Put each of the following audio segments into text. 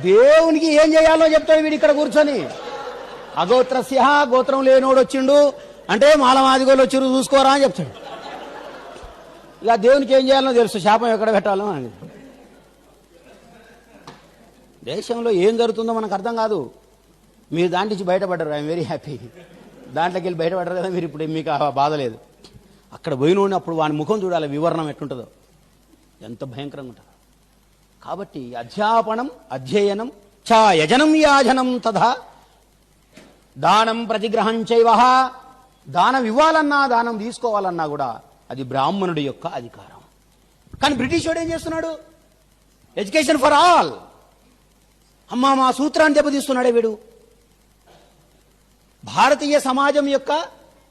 దేవునికి ఏం చేయాలో చెప్తాడు వీడు ఇక్కడ కూర్చొని. అగోత్రస్య, గోత్రం లేనోడు వచ్చిండు అంటే మాలమాదిగోళ్ళు వచ్చిరు చూసుకోరా అని చెప్తాడు. ఇక దేవునికి ఏం చేయాలో తెలుసు, శాపం ఎక్కడ పెట్టాలో అని. దేశంలో ఏం జరుగుతుందో మనకు అర్థం కాదు. మీరు దాంట్లో నుంచి బయటపడ్డారు, ఐఎమ్ వెరీ హ్యాపీ. దాంట్లోకి వెళ్ళి బయటపడ్డారు కదా మీరు, ఇప్పుడు మీకు ఆ బాధ లేదు. అక్కడ పోయినోడిని అప్పుడు వాని ముఖం చూడాలి, వివరణం ఎట్లుంటుందో, ఎంత భయంకరంగా ఉంటుందో. కాబట్టి అధ్యాపనం, అధ్యయనం చ యజనం యాజనం తథా దానం ప్రతిగ్రహం చైవ. దానం ఇవ్వాలన్నా దానం తీసుకోవాలన్నా కూడా అది బ్రాహ్మణుడి యొక్క అధికారం. కానీ బ్రిటిష్ వాడు ఏం చేస్తున్నాడు? Education for all. అమ్మా మా సూత్రాన్ని దెబ్బతీస్తున్నాడే వీడు. భారతీయ సమాజం యొక్క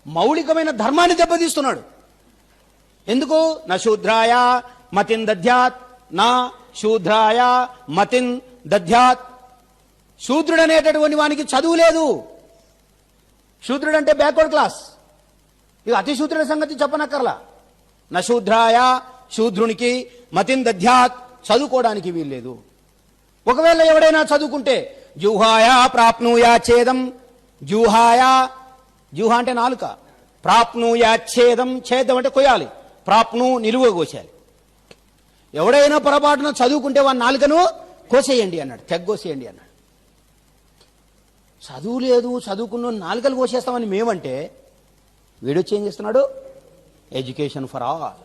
మౌలికమైన ధర్మాన్ని దెబ్బతీస్తున్నాడు. ఎందుకు? నా శూద్రాయ మతిన్ దధ్యాత్, నా శూద్రాయ మతిన్ దధ్యాత్. శూద్రుడు అనేటటువంటి వానికి చదువు లేదు. శూద్రుడు అంటే బ్యాక్వర్డ్ క్లాస్. ఇక అతి శూద్రుడి సంగతి చెప్పనక్కర్లా. నా శూద్రాయ, శూద్రునికి మతిన్ దధ్యాత్, చదువుకోవడానికి వీల్లేదు. ఒకవేళ ఎవడైనా చదువుకుంటే జూహాయ ప్రాప్నూయాచ్ఛేదం, జూహాయ, జూహా అంటే నాలుక, ప్రాప్నూయాచ్ఛేదం, ఛేదం అంటే కొయ్యాలి, ప్రాప్ను నిలువ కోసేయాలి. ఎవడైనా పొరపాటున చదువుకుంటే వాడి నాలుకను కోసేయండి అన్నాడు, తెగ్గోసేయండి అన్నాడు. చదువు లేదు, చదువుకున్న నాలుకలు కోసేస్తామని మేమంటే వీడొచ్చి ఏం చేస్తున్నాడు? Education for all.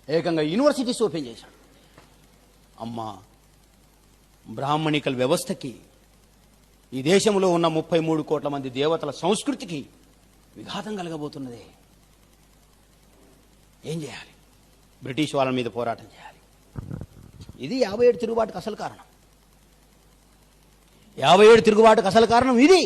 ఏకంగా యూనివర్సిటీస్ ఓపెన్ చేశాడు. అమ్మా, బ్రాహ్మణికల్ వ్యవస్థకి, ఈ దేశంలో ఉన్న 33 కోట్ల మంది దేవతల సంస్కృతికి విఘాతం కలగబోతున్నదే. ఏం చేయాలి? బ్రిటిష్ వాళ్ళ మీద పోరాటం చేయాలి. ఇది 57 తిరుగుబాటుకు అసలు కారణం. 57 తిరుగుబాటుకు అసలు కారణం ఇది.